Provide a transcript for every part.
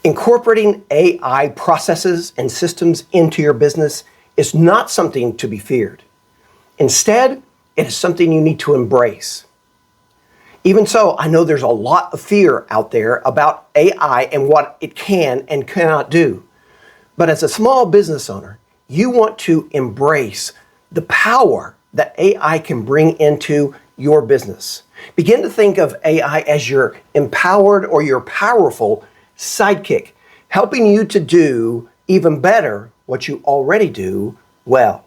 Incorporating AI processes and systems into your business is not something to be feared. Instead, it is something you need to embrace. Even so, I know there's a lot of fear out there about AI and what it can and cannot do. But as a small business owner, you want to embrace the power that AI can bring into your business. Begin to think of AI as your empowered or your powerful sidekick, helping you to do even better what you already do well.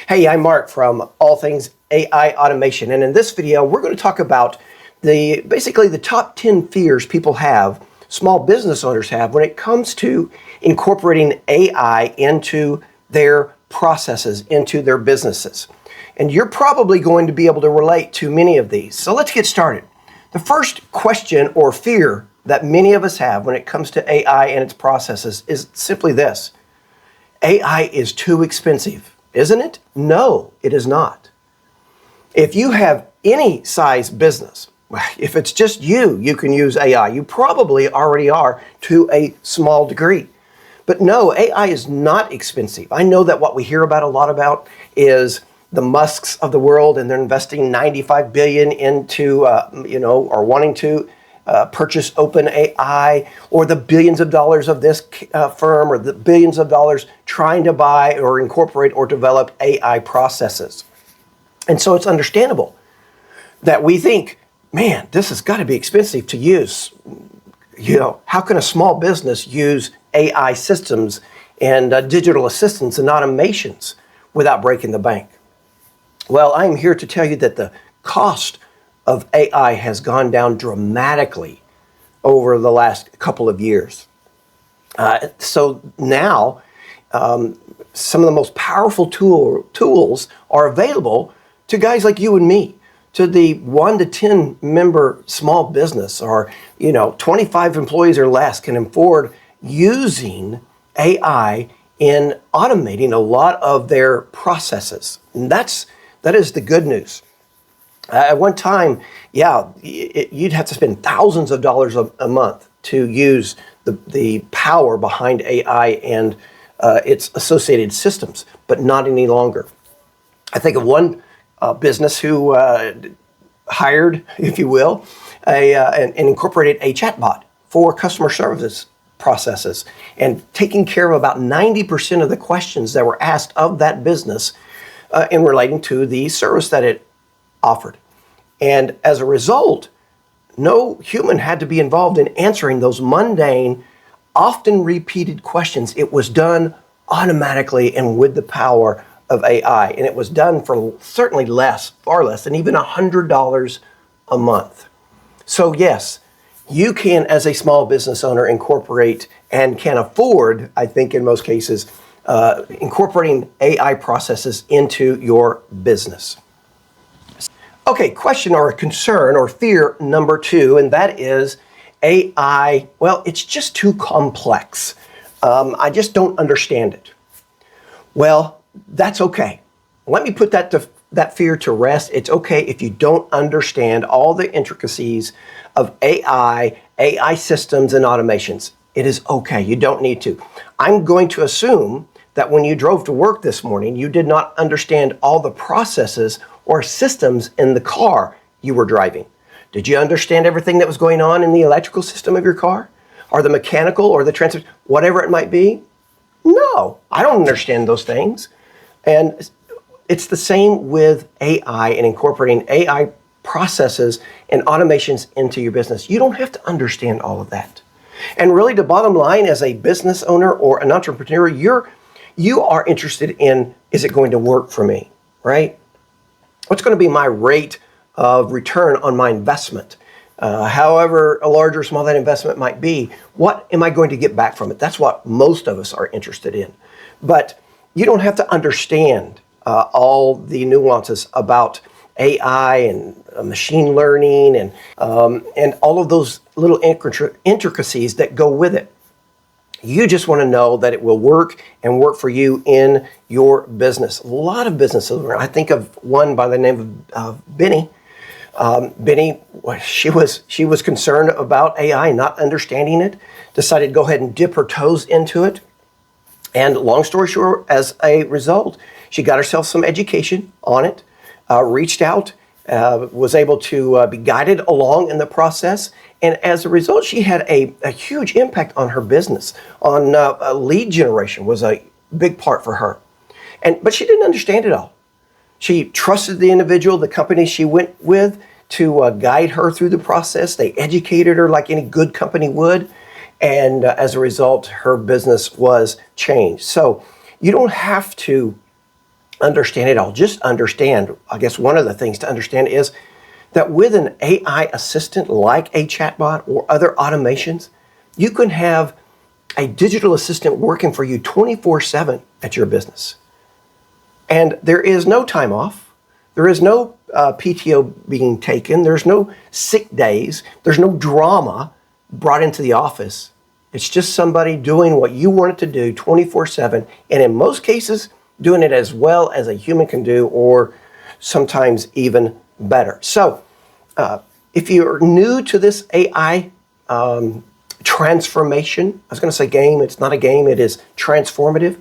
Hey, I'm Mark from All Things AI Automation, and in this video, we're going to talk about basically the top 10 fears people have, small business owners have, when it comes to incorporating AI into their processes, into their businesses. And you're probably going to be able to relate to many of these. So let's get started. The first question or fear that many of us have when it comes to AI and its processes is simply this: AI is too expensive, isn't it? No, it is not. If you have any size business, if it's just you can use AI. You probably already are to a small degree. But no, AI is not expensive. I know that what we hear about a lot about is the Musks of the world, and they're investing $95 billion into, or wanting to purchase OpenAI, or the billions of dollars of this firm, or the billions of dollars trying to buy or incorporate or develop AI processes. And so it's understandable that we think, man, this has got to be expensive to use. How can a small business use AI systems and digital assistants and automations without breaking the bank? Well, I'm here to tell you that the cost of AI has gone down dramatically over the last couple of years. So now, some of the most powerful tools are available to guys like you and me, to the 1 to 10 member small business, or 25 employees or less can afford using AI in automating a lot of their processes. And that is the good news. At one time, you'd have to spend thousands of dollars a month to use the power behind AI and its associated systems, but not any longer. I think of one business who hired, if you will, and incorporated a chatbot for customer services processes, and taking care of about 90% of the questions that were asked of that business in relating to the service that it offered. And as a result, no human had to be involved in answering those mundane, often repeated questions. It was done automatically and with the power of AI. And it was done for certainly far less than even $100 a month. So yes, you can, as a small business owner, incorporate and can afford, I think in most cases, incorporating AI processes into your business. Okay, question or concern or fear number 2, and that is AI, well, it's just too complex. I just don't understand it. Well, that's okay. Let me put that fear to rest. It's okay if you don't understand all the intricacies of AI systems and automations. It is okay. You don't need to. I'm going to assume that when you drove to work this morning, you did not understand all the processes or systems in the car you were driving. Did you understand everything that was going on in the electrical system of your car? Or the mechanical or the transport, whatever it might be? No, I don't understand those things. And it's the same with AI and incorporating AI processes and automations into your business. You don't have to understand all of that. And really, the bottom line, as a business owner or an entrepreneur, you are interested in, is it going to work for me, right? What's going to be my rate of return on my investment? However large or small that investment might be, what am I going to get back from it? That's what most of us are interested in. But you don't have to understand all the nuances about AI and machine learning and all of those little intricacies that go with it. You just want to know that it will work and work for you in your business. A lot of businesses, I think of one by the name of Benny, Benny, she was concerned about AI, not understanding it, decided to go ahead and dip her toes into it. And long story short, as a result, she got herself some education on it, reached out, was able to be guided along in the process. And as a result, she had a huge impact on her business. On lead generation was a big part for her. But she didn't understand it all. She trusted the individual, the company she went with, to guide her through the process. They educated her like any good company would. And as a result, her business was changed. So you don't have to understand it all. Just understand. I guess one of the things to understand is that with an AI assistant like a chatbot or other automations, you can have a digital assistant working for you 24/7 at your business. And there is no time off. There is no PTO being taken. There's no sick days. There's no drama brought into the office. It's just somebody doing what you want it to do 24/7. And in most cases, doing it as well as a human can do, or sometimes even better. So if you're new to this AI transformation, I was going to say game, it's not a game, it is transformative.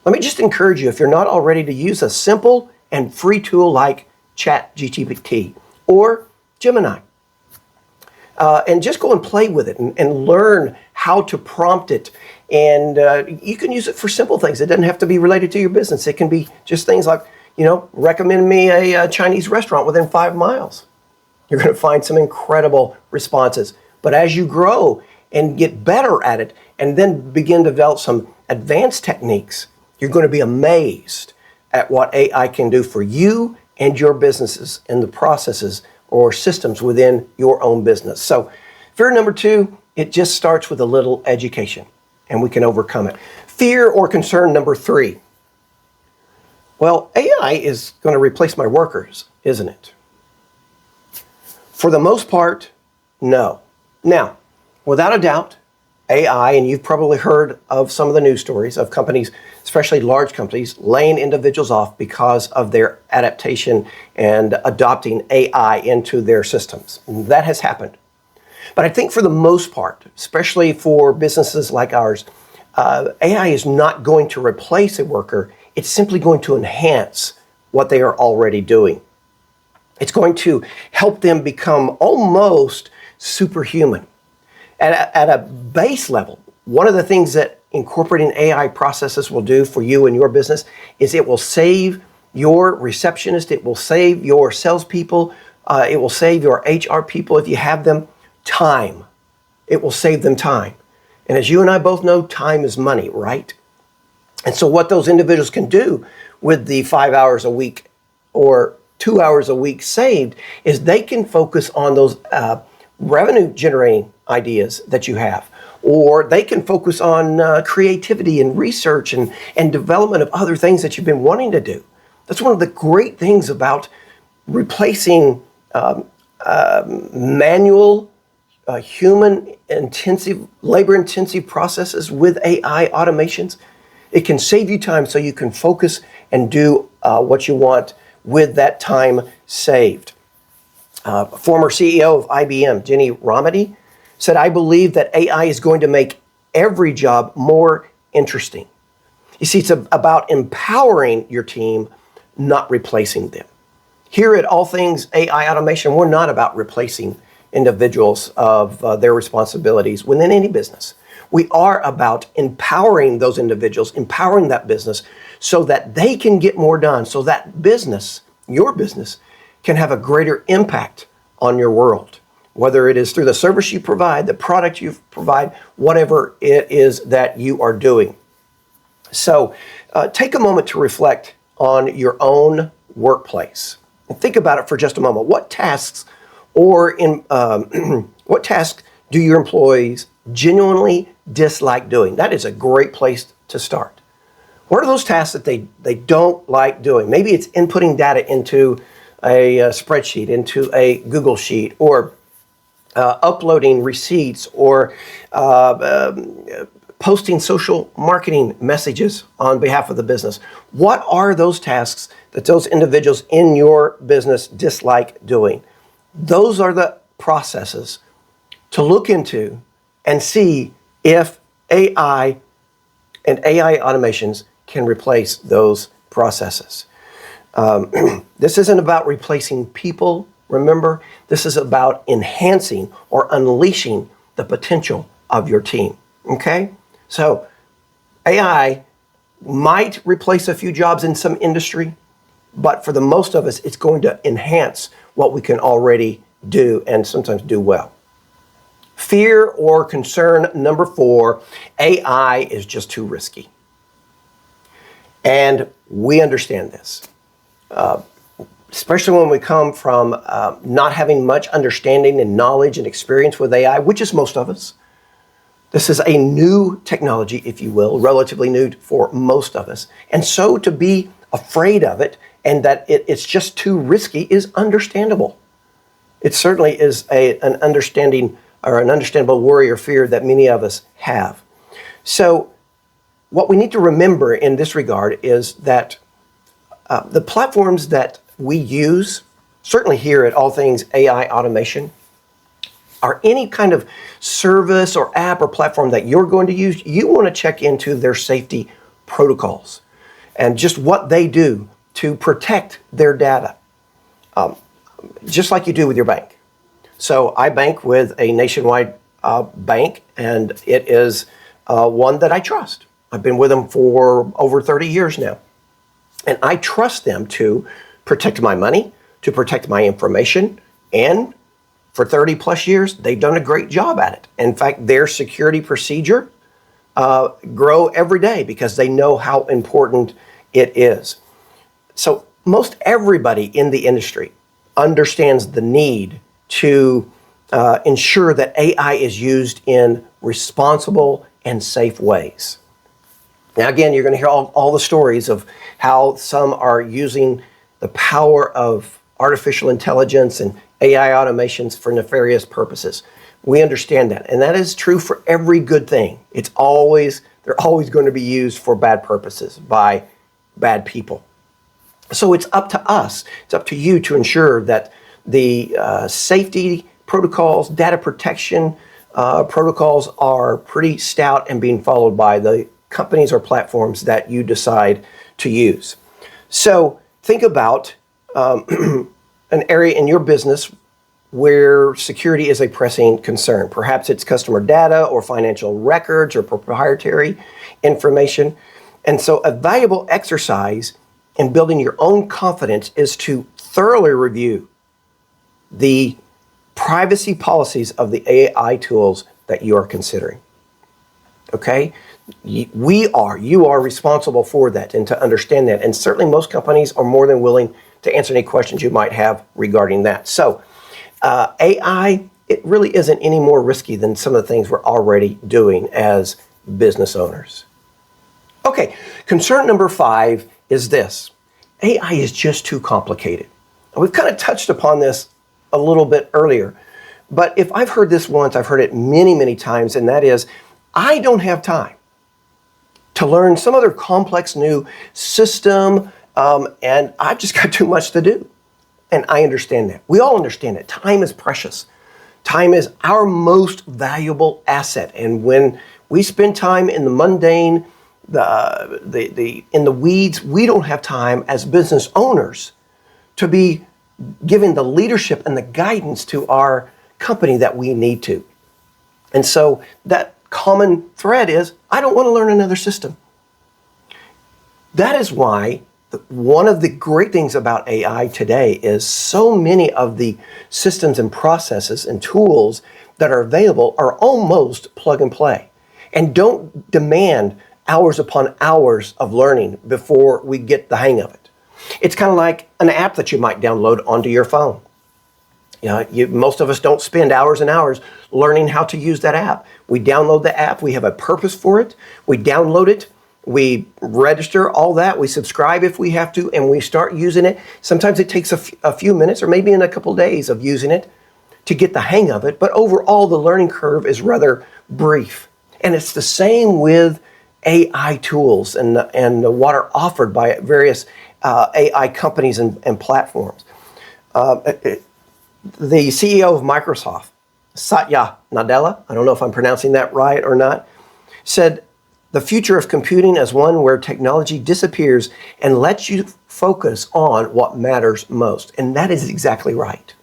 Let me just encourage you, if you're not already, to use a simple and free tool like ChatGPT or Gemini. And just go and play with it and learn how to prompt it. And you can use it for simple things. It doesn't have to be related to your business. It can be just things like, recommend me a Chinese restaurant within 5 miles. You're going to find some incredible responses. But as you grow and get better at it and then begin to develop some advanced techniques, you're going to be amazed at what AI can do for you and your businesses and the processes or systems within your own business. So fear number 2, it just starts with a little education, and we can overcome it. Fear or concern number 3. Well, AI is going to replace my workers, isn't it? For the most part, no. Now, without a doubt, AI, and you've probably heard of some of the news stories of companies, especially large companies, laying individuals off because of their adaptation and adopting AI into their systems. That has happened. But I think for the most part, especially for businesses like ours, AI is not going to replace a worker. It's simply going to enhance what they are already doing. It's going to help them become almost superhuman. At a base level, one of the things that incorporating AI processes will do for you and your business is it will save your receptionist, it will save your salespeople, it will save your HR people if you have them time. It will save them time. And as you and I both know, time is money, right? And so what those individuals can do with the 5 hours a week or 2 hours a week saved is they can focus on those revenue generating ideas that you have, or they can focus on creativity and research and development of other things that you've been wanting to do. That's one of the great things about replacing manual, human-intensive, labor-intensive processes with AI automations. It can save you time so you can focus and do what you want with that time saved. Former CEO of IBM, Jenny Romedy, said, "I believe that AI is going to make every job more interesting." You see, it's about empowering your team, not replacing them. Here at All Things AI Automation, we're not about replacing individuals of their responsibilities within any business. We are about empowering those individuals, empowering that business so that they can get more done, so that business, your business, can have a greater impact on your world, whether it is through the service you provide, the product you provide, whatever it is that you are doing. So take a moment to reflect on your own workplace and think about it for just a moment. What tasks what tasks do your employees genuinely dislike doing? That is a great place to start. What are those tasks that they don't like doing? Maybe it's inputting data into a spreadsheet, into a Google Sheet, or uploading receipts, or posting social marketing messages on behalf of the business. What are those tasks that those individuals in your business dislike doing? Those are the processes to look into and see if AI and AI automations can replace those processes. This isn't about replacing people, remember, this is about enhancing or unleashing the potential of your team, okay? So AI might replace a few jobs in some industry, but for the most of us, it's going to enhance what we can already do and sometimes do well. Fear or concern number 4, AI is just too risky. And we understand this, especially when we come from not having much understanding and knowledge and experience with AI, which is most of us. This is a new technology, if you will, relatively new for most of us. And so to be afraid of it and that it's just too risky is understandable. It certainly is an understandable worry or fear that many of us have. So what we need to remember in this regard is that the platforms that we use, certainly here at All Things AI Automation, are any kind of service or app or platform that you're going to use, you want to check into their safety protocols and just what they do to protect their data, just like you do with your bank. So I bank with a nationwide bank, and it is one that I trust. I've been with them for over 30 years now. And I trust them to protect my money, to protect my information, and for 30 plus years, they've done a great job at it. In fact, their security procedure grow every day because they know how important it is. So most everybody in the industry understands the need to ensure that AI is used in responsible and safe ways. Now, again, you're going to hear all the stories of how some are using the power of artificial intelligence and AI automations for nefarious purposes. We understand that, and that is true for every good thing. They're always going to be used for bad purposes by bad people. So it's up to us, it's up to you to ensure that the safety protocols, data protection protocols are pretty stout and being followed by the companies or platforms that you decide to use. So think about an area in your business where security is a pressing concern. Perhaps it's customer data or financial records or proprietary information. And so a valuable exercise in building your own confidence is to thoroughly review the privacy policies of the AI tools that you are considering. Okay? You are responsible for that and to understand that. And certainly most companies are more than willing to answer any questions you might have regarding that. So AI, it really isn't any more risky than some of the things we're already doing as business owners. Okay, concern number 5 is this. AI is just too complicated. And we've kind of touched upon this a little bit earlier, but if I've heard this once, I've heard it many, many times, and that is, I don't have time to learn some other complex new system, and I've just got too much to do. And I understand that. We all understand that. Time is precious. Time is our most valuable asset. And when we spend time in the mundane, in the weeds, we don't have time as business owners to be giving the leadership and the guidance to our company that we need to. And so that common thread is, I don't want to learn another system. That is why one of the great things about AI today is so many of the systems and processes and tools that are available are almost plug and play and don't demand hours upon hours of learning before we get the hang of it. It's kind of like an app that you might download onto your phone. Most of us don't spend hours and hours learning how to use that app. We download the app, we have a purpose for it, we download it, we register all that, we subscribe if we have to, and we start using it. Sometimes it takes a few minutes or maybe in a couple days of using it to get the hang of it, but overall the learning curve is rather brief. And it's the same with AI tools and what are offered by various AI companies and platforms. The CEO of Microsoft, Satya Nadella, I don't know if I'm pronouncing that right or not, said the future of computing is one where technology disappears and lets you focus on what matters most. And that is exactly right.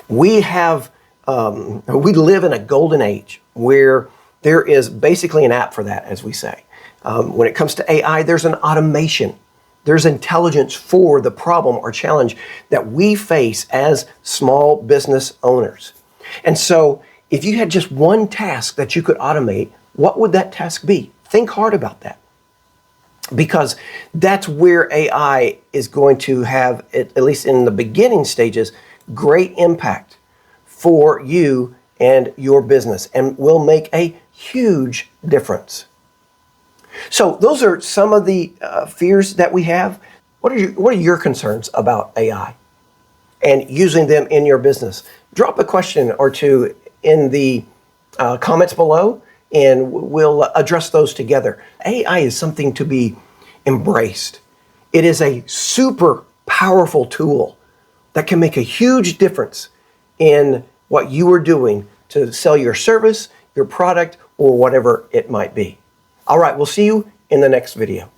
We live in a golden age where there is basically an app for that, as we say. When it comes to AI, there's an automation. There's intelligence for the problem or challenge that we face as small business owners. And so if you had just one task that you could automate, what would that task be? Think hard about that. Because that's where AI is going to have, at least in the beginning stages, great impact for you and your business and will make a huge difference. So those are some of the fears that we have. What are your concerns about AI and using them in your business? Drop a question or two in the comments below, and we'll address those together. AI is something to be embraced. It is a super powerful tool that can make a huge difference in what you are doing to sell your service, your product, or whatever it might be. All right, we'll see you in the next video.